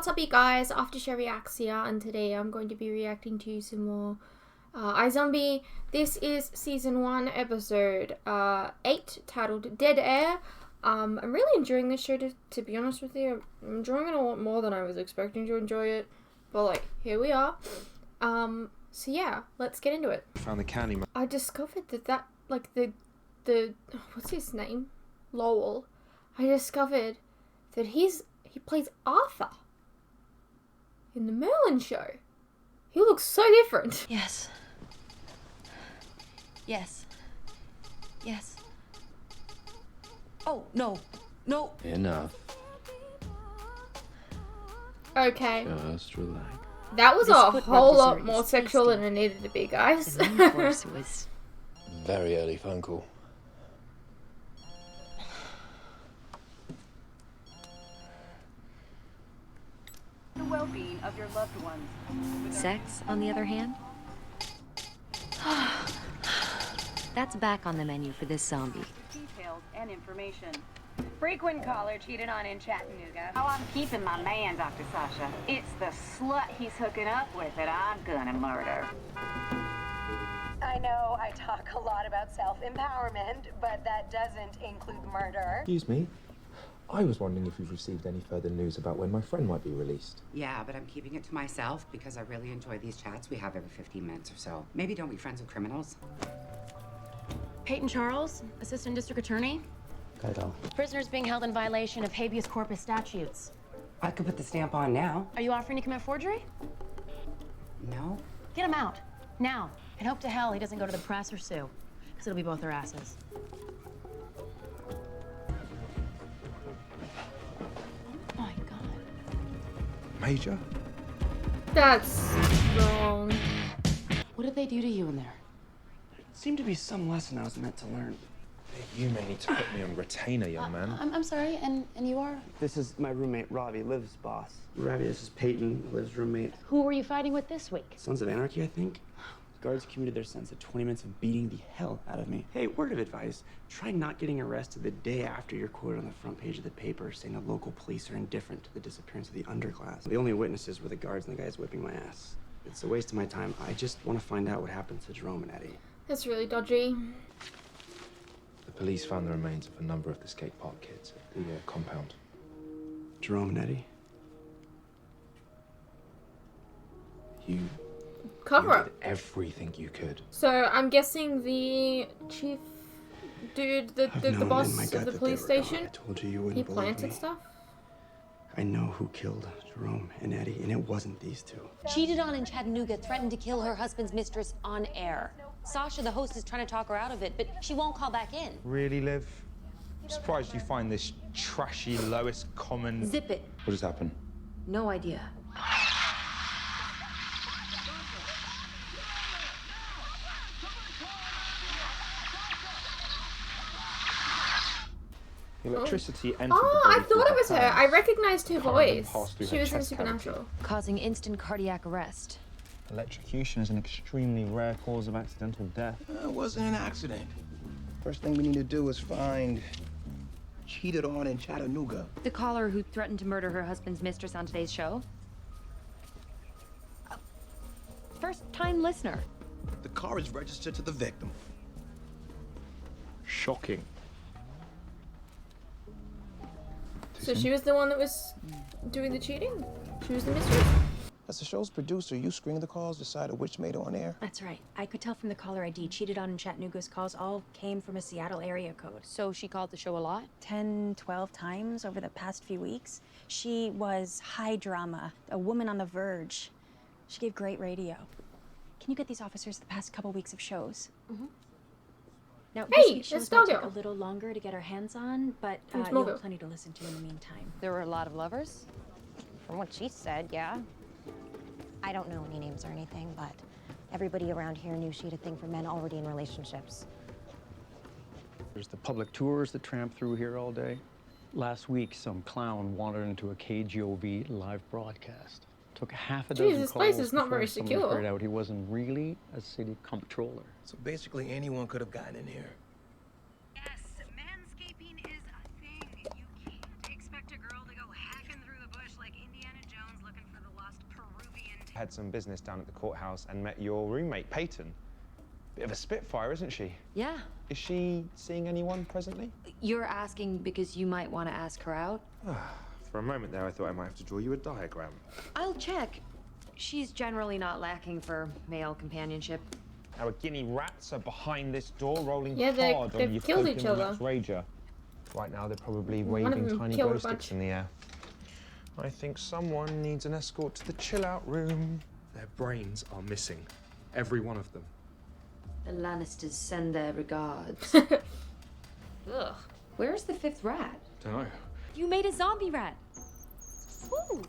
What's up, you guys? After Reacts here, and today I'm going to be reacting to some more iZombie. This is season 1, episode 8, titled Dead Air. I'm really enjoying this show, to be honest with you. I'm enjoying it a lot more than I was expecting to enjoy it, but like, here we are. So yeah, let's get into it. Found the candy. I discovered that like the what's his name? Lowell. I discovered that he plays Arthur in the Merlin show. He looks so different. Yes. Yes. Yes. Oh, no. No. Enough. Okay. Just relax. That was This a foot whole rub lot dessert more is sexual tasty. than it needed to be, guys. And then, of course, it was... Very early phone call. The well-being of your loved ones. Sex, on the other hand? That's back on the menu for this zombie. Details and information. Frequent caller cheated on in Chattanooga. Oh, I'm keeping my man, Dr. Sasha. It's the slut he's hooking up with that I'm gonna murder. I know I talk a lot about self-empowerment, but that doesn't include murder. Excuse me. I was wondering if you've received any further news about when my friend might be released. Yeah, but I'm keeping it to myself because I really enjoy these chats we have every 15 minutes or so. Maybe don't be friends with criminals. Peyton Charles, Assistant District Attorney. Prisoners being held in violation of habeas corpus statutes. I could put the stamp on now. Are you offering to commit forgery? No? Get him out, now. And hope to hell he doesn't go to the press or sue, because it'll be both their asses. Oh my God. Major? That's wrong. What did they do to you in there? Seemed to be some lesson I was meant to learn. You may need to put me on retainer, young man. I'm sorry, and you are? This is my roommate, Ravi, Liv's boss. Ravi, this is Peyton, Liv's roommate. Who were you fighting with this week? Sons of Anarchy, I think. Guards commuted their sentence to 20 minutes of beating the hell out of me. Hey, word of advice, try not getting arrested the day after you're quoted on the front page of the paper saying the local police are indifferent to the disappearance of the underclass. The only witnesses were the guards and the guys whipping my ass. It's a waste of my time. I just want to find out what happened to Jerome and Eddie. That's really dodgy. The police found the remains of a number of the skate park kids at the compound. Jerome and Eddie? You Cover up. did everything you could. So I'm guessing the chief dude, the known boss in my of gut the that police they were gone. station, I told you he wouldn't believe planted me. stuff. I know who killed Jerome and Eddie, and it wasn't these two. Cheated on in Chattanooga, threatened to kill her husband's mistress on air. Sasha, the host, is trying to talk her out of it, but she won't call back in. Really, Liv? I'm surprised you find this trashy, lowest common... Zip it. What has happened? No idea. Electricity entered Oh, the I body through thought it her was her. hands. I recognized her Current then voice. passed through She her was in chest cavity. Supernatural. Causing instant cardiac arrest. Electrocution is an extremely rare cause of accidental death. It wasn't an accident. First thing we need to do is find cheated on in Chattanooga. The caller who threatened to murder her husband's mistress on today's show. First-time listener. The car is registered to the victim. Shocking. So she was the one that was doing the cheating? She was the mistress? As the show's producer, you screened the calls, decided which made it on air. That's right. I could tell from the caller ID. Cheated on in Chattanooga's calls all came from a Seattle area code. So she called the show a lot? 10, 12 times over the past few weeks. She was high drama, a woman on the verge. She gave great radio. Can you get these officers the past couple weeks of shows? Mm-hmm. Now, Hey, this week's it's shows might take Doggo. a little longer to get our hands on, but From you'll Smallville. have plenty to listen to in the meantime. There were a lot of lovers? From what she said, yeah. I don't know any names or anything, but everybody around here knew she had a thing for men already in relationships. There's the public tours that tramp through here all day. Last week, some clown wandered into a KGOV live broadcast. Took half a dozen this calls place is not before very someone secure. figured out he wasn't really a city comptroller. So basically anyone could have gotten in here. Yes, manscaping is a thing. You can't expect a girl to go hacking through the bush like Indiana Jones Had some business down at the courthouse and met your roommate, Peyton. Bit of a spitfire, isn't she? Yeah. Is she seeing anyone presently? You're asking because you might want to ask her out? For a moment there, I thought I might have to draw you a diagram. I'll check. She's generally not lacking for male companionship. Our guinea rats are behind this door, rolling Yeah, hard on they've your killed each other. Rager. Right now, they're probably One of waving them tiny killed glow a bunch. sticks in the air. I think someone needs an escort to the chill-out room. Their brains are missing. Every one of them. The Lannisters send their regards. Ugh. Where's the fifth rat? Don't know. You made a zombie rat. Ooh.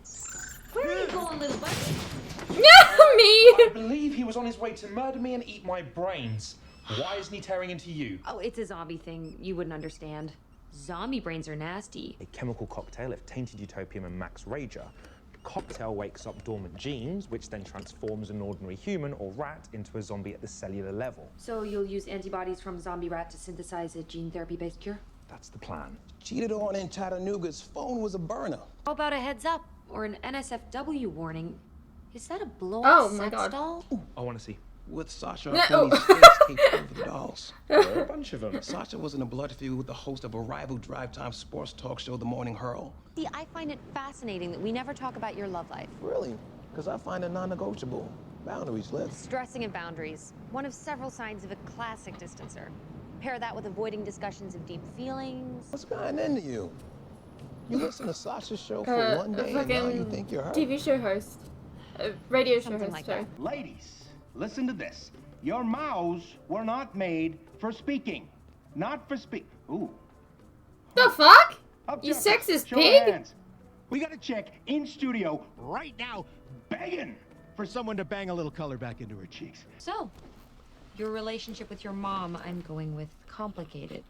Where are you going, little buddy? Me! I believe he was on his way to murder me and eat my brains. Why isn't he tearing into you? Oh, it's a zombie thing. You wouldn't understand. Zombie brains are nasty. A chemical cocktail of tainted utopium and max rager. The cocktail wakes up dormant genes, which then transforms an ordinary human or rat into a zombie at the cellular level. So you'll use antibodies from zombie rat to synthesize a gene therapy-based cure? That's the plan. Cheated on in Chattanooga's phone was a burner. How about a heads up or an NSFW warning? Is that a blow-up Oh my sex God. doll? I want to see. With Sasha No. Penny's face taped over the dolls. There are a bunch of them. Sasha was in a blood feud with the host of a rival drive-time sports talk show, The Morning Hurl. See, I find it fascinating that we never talk about your love life. Really? Because I find it non-negotiable. Boundaries, Liz. Stressing and boundaries. One of several signs of a classic distancer. Pair that with avoiding discussions of deep feelings. What's gotten into you? You listen to Sasha's show for one day and now you think you're her. TV show host. Radio show Something host, like sorry. Ladies, listen to this. Your mouths were not made for speaking. Not for Ooh. The fuck? You Objective. sexist Show of pig? hands. We got a chick in studio right now begging for someone to bang a little color back into her cheeks. So, your relationship with your mom, I'm going with complicated.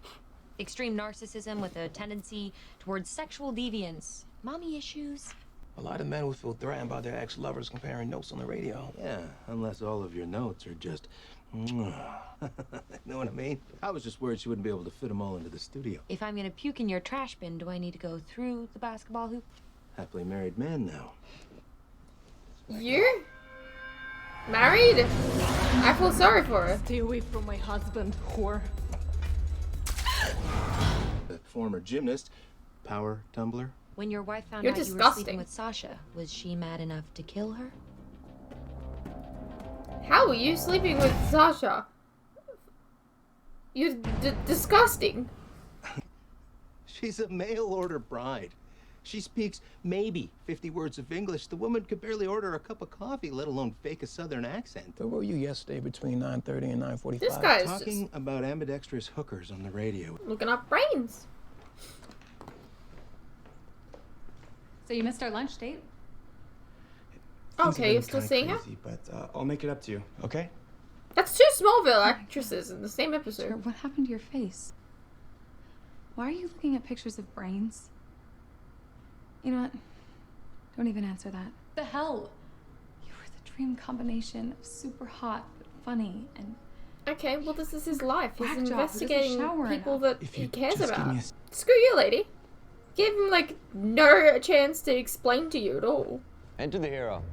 Extreme narcissism with a tendency towards sexual deviance. Mommy issues. A lot of men would feel threatened by their ex-lovers comparing notes on the radio. Yeah, unless all of your notes are just... Know what I mean? I was just worried she wouldn't be able to fit them all into the studio. If I'm gonna puke in your trash bin, do I need to go through the basketball hoop? Happily married man now. You? Married? I feel sorry for her. Stay away from my husband, whore. The former gymnast, power tumbler. When your wife found You're out you were disgusting. sleeping with Sasha, was she mad enough to kill her? How are you sleeping with Sasha? You're disgusting. She's a mail order bride. She speaks maybe 50 words of English. The woman could barely order a cup of coffee, let alone fake a southern accent. Where were you yesterday between 9:30 and 9:45? This guy's Talking about ambidextrous hookers on the radio. looking up brains. So you missed our lunch date? Okay, you're still seeing her? But I'll make it up to you, okay? That's two Smallville actresses in the same Sure, episode. what happened to your face? Why are you looking at pictures of brains? You know what? Don't even answer that. The hell? You were the dream combination of super hot but funny and... Okay, well this is his life. He's Whack job, who doesn't investigating shower people enough. that If he you cares just give about. me a Screw you, lady. Gave him like no chance to explain to you at all. Enter the hero.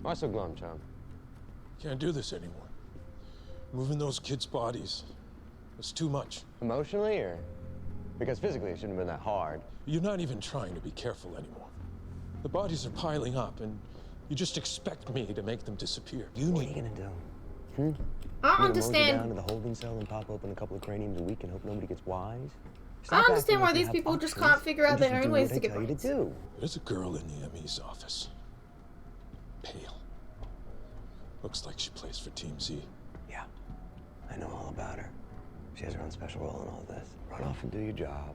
Why so glum, chum? Can't do this anymore. Moving those kids' bodies. It's too much. Emotionally, or because physically it shouldn't have been that hard? You're not even trying to be careful anymore. The bodies are piling up, and you just expect me to make them disappear. What are you gonna do? I don't You gonna mosey understand. down to the holding cell and pop open a couple of craniums a week and hope nobody gets wise? I Stop don't understand acting why like you these have people just options can't figure out and their just own do ways what to I get tell you brains. to do. There's a girl in the ME's office. Pale. Looks like she plays for Team Z. Yeah, I know all about her. She has her own special role in all this. Run off and do your job.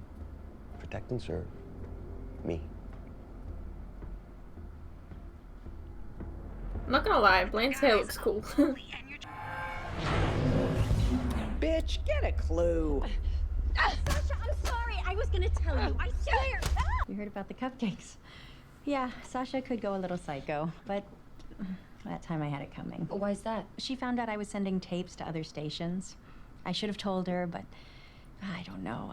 Protect and serve. Me. I'm not gonna lie, Blaine's hair looks cool. Bitch, get a clue. Sasha, I'm sorry. I was gonna tell you. I swear. You heard about the cupcakes? Yeah, Sasha could go a little psycho, but that time I had it coming. Why's that? She found out I was sending tapes to other stations. I should have told her, but I don't know.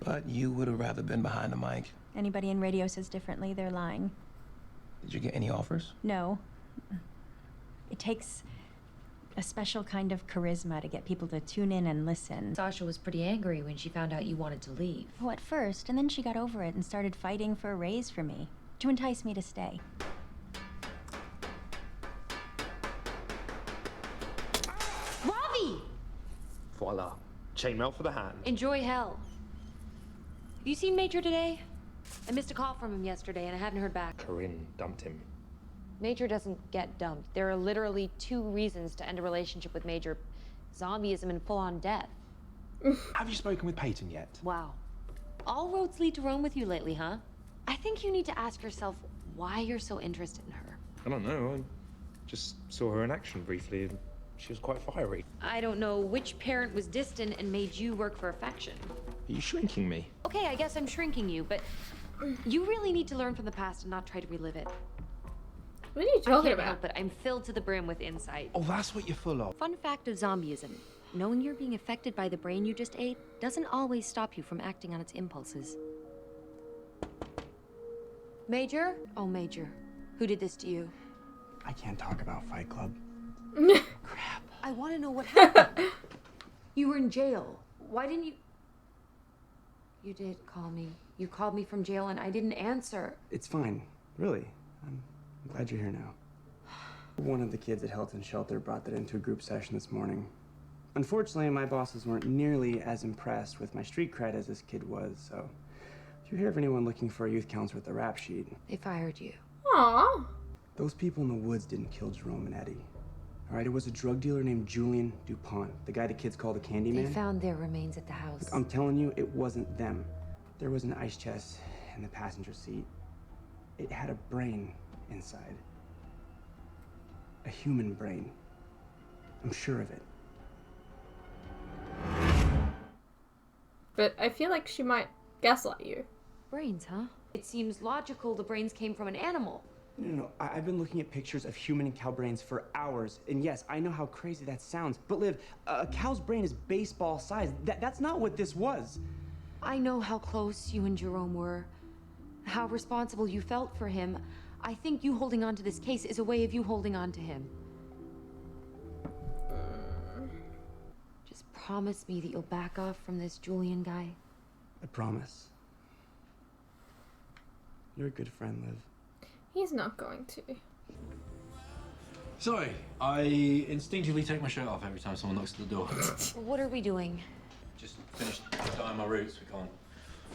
But you would have rather been behind the mic. Anybody in radio says differently, they're lying. Did you get any offers? No, It takes a special kind of charisma to get people to tune in and listen. Sasha was pretty angry when she found out you wanted to leave. Oh, at first, and then she got over it and started fighting for a raise for me, to entice me to stay. Ravi! Voila. Chainmail for the hand. Enjoy hell. Have you seen Major today? I missed a call from him yesterday and I haven't heard back. Corinne dumped him. Major doesn't get dumped. There are literally 2 reasons to end a relationship with Major: zombieism and full-on death. Have you spoken with Peyton yet? Wow. All roads lead to Rome with you lately, huh? I think you need to ask yourself why you're so interested in her. I don't know. I just saw her in action briefly and she was quite fiery. I don't know which parent was distant and made you work for affection. Are you shrinking me? Okay, I guess I'm shrinking you, but you really need to learn from the past and not try to relive it. What are you talking I can't about? help it. I'm filled to the brim with insight. Oh, that's what you're full of. Fun fact of zombieism: knowing you're being affected by the brain you just ate doesn't always stop you from acting on its impulses. Major? Oh, Major. Who did this to you? I can't talk about Fight Club. Crap. I want to know what happened. You were in jail. Why didn't you... You did call me. You called me from jail and I didn't answer. It's fine, really. I'm glad you're here now. One of the kids at Hilton Shelter brought that into a group session this morning. Unfortunately, my bosses weren't nearly as impressed with my street cred as this kid was, so if you hear of anyone looking for a youth counselor with a rap sheet... They fired you. Aww. Those people in the woods didn't kill Jerome and Eddie. All right, it was a drug dealer named Julian DuPont, the guy the kids call the Candyman. They found their remains at the house. Look, I'm telling you, it wasn't them. There was an ice chest in the passenger seat. It had a brain inside. A human brain. I'm sure of it. But I feel like she might gaslight you. Brains, huh? It seems logical the brains came from an animal. No. I've been looking at pictures of human and cow brains for hours. And yes, I know how crazy that sounds. But Liv, a cow's brain is baseball size. That's not what this was. I know how close you and Jerome were, how responsible you felt for him. I think you holding on to this case is a way of you holding on to him. Just promise me that you'll back off from this Julian guy. I promise. You're a good friend, Liv. He's not going to. Sorry, I instinctively take my shirt off every time someone knocks at the door. What are we doing? Just finished tying my roots. We can't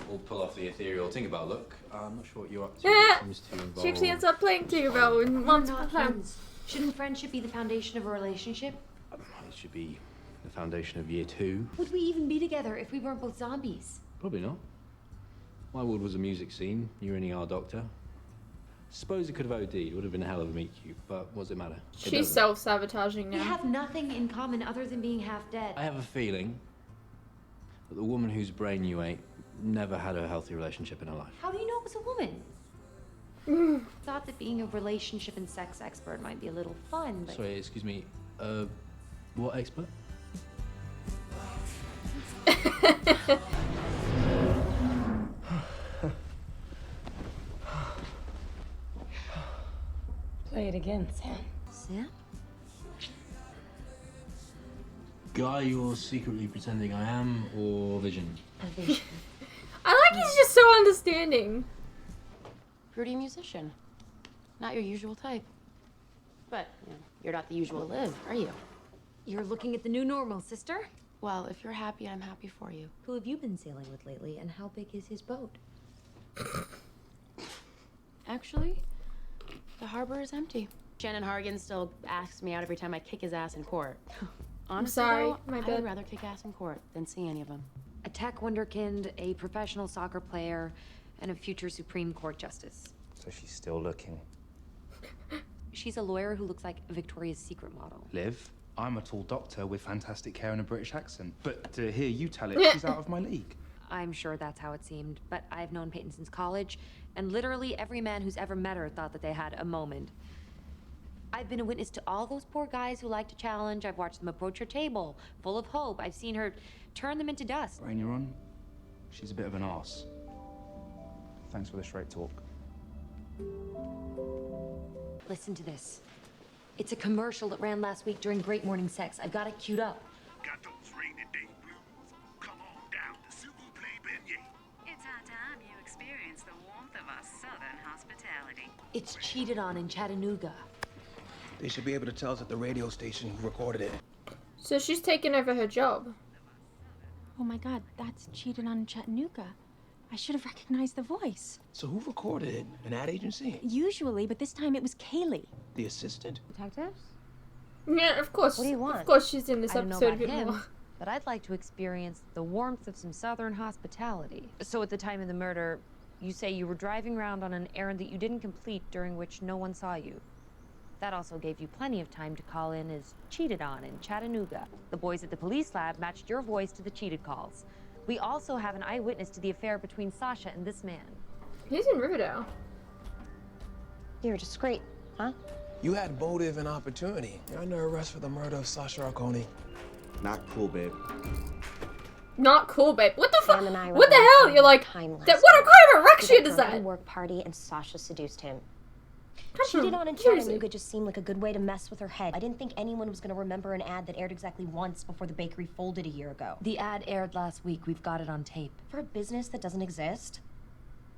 all pull off the ethereal Tinkerbell look. I'm not sure what you're up to. It seems to involve... She actually ends up playing Tinkerbell in multiple times. Shouldn't friendship be the foundation of a relationship? It should be the foundation of year 2. Would we even be together if we weren't both zombies? Probably not. My world was a music scene. You were an ER doctor. Suppose it could have OD'd. It would have been a hell of a meet cute, but what does it matter? She's self-sabotaging now. We have nothing in common other than being half dead. I have a feeling that the woman whose brain you ate never had a healthy relationship in her life. How do you know it was a woman? Thought that being a relationship and sex expert might be a little fun, but... Sorry, excuse me. What expert? Play it again, Sam. Sam? Guy you're secretly pretending I am, or Vision? A vision. I like he's just so understanding. Fruity musician. Not your usual type. But, you know, you're not the usual Liv, are you? You're looking at the new normal, sister. Well, if you're happy, I'm happy for you. Who have you been sailing with lately, and how big is his boat? Actually, the harbor is empty. Shannon Hargan still asks me out every time I kick his ass in court. Honestly, sorry, though, my I bad. would rather kick ass in court than see any of them. A tech wunderkind, a professional soccer player, and a future Supreme Court justice. So she's still looking. She's a lawyer who looks like a Victoria's Secret model. Liv, I'm a tall doctor with fantastic hair and a British accent. But to hear you tell it, she's out of my league. I'm sure that's how it seemed, but I've known Peyton since college, and literally every man who's ever met her thought that they had a moment. I've been a witness to all those poor guys who like to challenge. I've watched them approach her table, full of hope. I've seen her turn them into dust. Rain, you're on. She's a bit of an arse. Thanks for the straight talk. Listen to this. It's a commercial that ran last week during Great Morning Sex. I've got it queued up. Got those rainy day blues? Come on down to S'il vous plaît beignet. It's high time you experience the warmth of our southern hospitality. It's Cheated On in Chattanooga. They should be able to tell us at the radio station who recorded it. So she's taken over her job. Oh my God, that's Cheated On in Chattanooga. I should have recognized the voice. So who recorded it? An ad agency? Usually, but this time it was Kaylee. The assistant? Detectives? Yeah, of course. What do you want? Of course she's in this I don't know episode a about bit him, more. but I'd like to experience the warmth of some southern hospitality. So at the time of the murder, you say you were driving around on an errand that you didn't complete, during which no one saw you. That also gave you plenty of time to call in as Cheated On in Chattanooga. The boys at the police lab matched your voice to the cheated calls. We also have an eyewitness to the affair between Sasha and this man. He's in Riverdale. You're discreet, huh? You had motive and opportunity. You're under arrest for the murder of Sasha Arconi. Not cool, babe. Not cool, babe. What the fuck? Sam and I What the were hell? You're like, time last what kind of erection We is got drunk at that? a work party and Sasha seduced him. Come Cheated on, On in seriously. Chattanooga just seemed like a good way to mess with her head. I didn't think anyone was going to remember an ad that aired exactly once before the bakery folded a year ago. The ad aired last week. We've got it on tape. For a business that doesn't exist,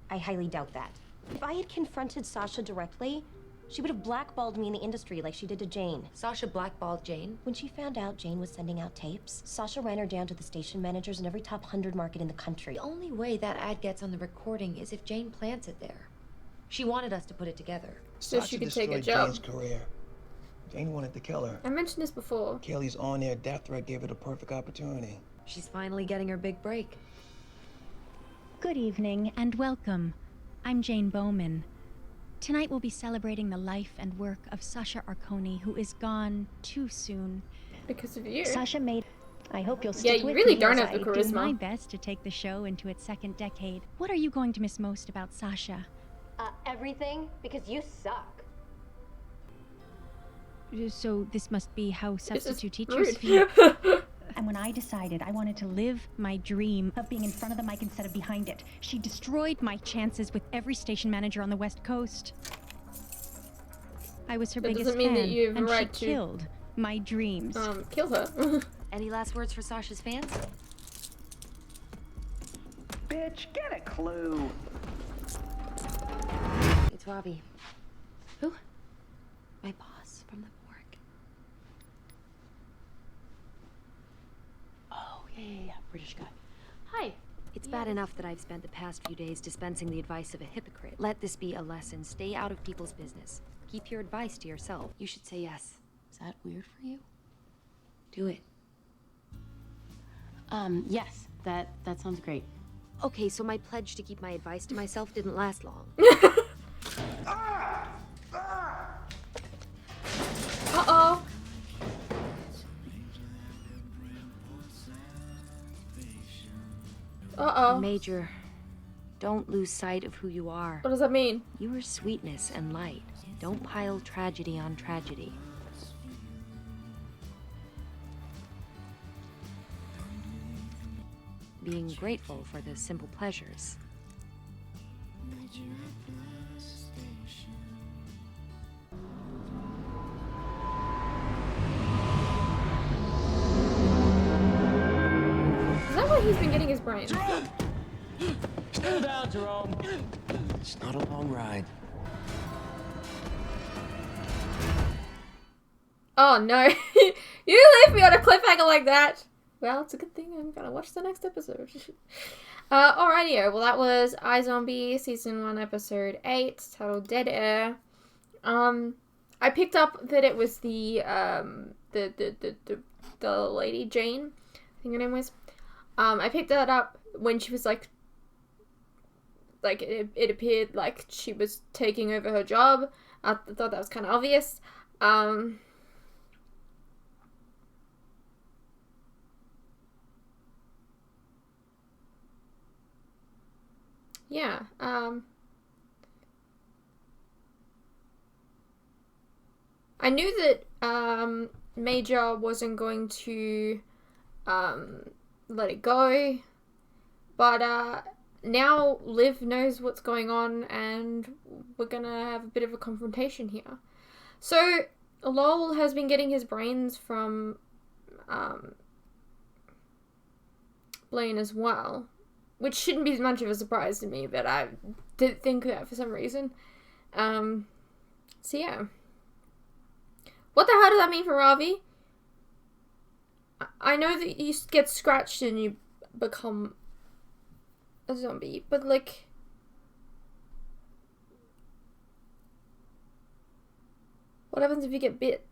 I highly doubt that. If I had confronted Sasha directly, she would have blackballed me in the industry like she did to Jane. Sasha blackballed Jane? When she found out Jane was sending out tapes, Sasha ran her down to the station managers in every top 100 market in the country. The only way that ad gets on the recording is if Jane plants it there. She wanted us to put it together. So she could take a job. Jane's career. Jane wanted to kill her. I mentioned this before. Kaylee's on-air death threat gave her the perfect opportunity. She's finally getting her big break. Good evening and welcome. I'm Jane Bowman. Tonight we'll be celebrating the life and work of Sasha Arconi, who is gone too soon. Because of you. Sasha made... I hope you'll Yeah, stick you with really me don't as have the I do charisma. my best to take the show into its second decade. What are you going to miss most about Sasha? Everything, because you suck. So this must be how This is substitute teachers rude. feel. And when I decided I wanted to live my dream of being in front of the mic instead of behind it, she destroyed my chances with every station manager on the West Coast. I was her That biggest doesn't mean fan, that you have a and right she to killed my dreams. Kill her. Any last words for Sasha's fans? Bitch, get a clue. It's Robbie. Who? My boss from the morgue. Oh, yeah. British guy. Hi. It's bad enough that I've spent the past few days dispensing the advice of a hypocrite. Let this be a lesson. Stay out of people's business. Keep your advice to yourself. You should say yes. Is that weird for you? Do it. Yes. That sounds great. Okay, so my pledge to keep my advice to myself didn't last long. Uh-oh. Uh-oh. Major, don't lose sight of who you are. What does that mean? You are sweetness and light. Don't pile tragedy on tragedy. Being grateful for the simple pleasures. Is that where he's been getting his brain? Slow down, Jerome. It's not a long ride. Oh no. You leave me on a cliffhanger like that. Well, it's a good thing I'm gonna watch the next episode. Alrighty, well that was iZombie Season 1 Episode 8, titled Dead Air. I picked up that it was the lady Jane, I think her name was. I picked that up when she was like it appeared like she was taking over her job. I thought that was kind of obvious. Yeah, I knew that Major wasn't going to let it go, but now Liv knows what's going on and we're gonna have a bit of a confrontation here. So Lowell has been getting his brains from Blaine as well, which shouldn't be much of a surprise to me, but I did think that for some reason. So yeah. What the hell does that mean for Ravi? I know that you get scratched and you become a zombie, but like... What happens if you get bit?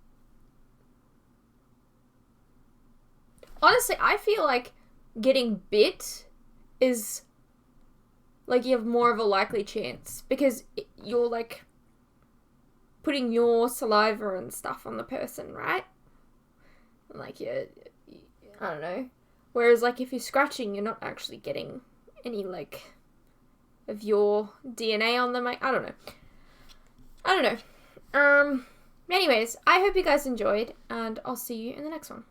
Honestly, I feel like getting bit is like you have more of a likely chance because you're like putting your saliva and stuff on the person, right? Like I don't know. Whereas like if you're scratching, you're not actually getting any like of your DNA on them. Like, I don't know. Anyways, I hope you guys enjoyed, and I'll see you in the next one.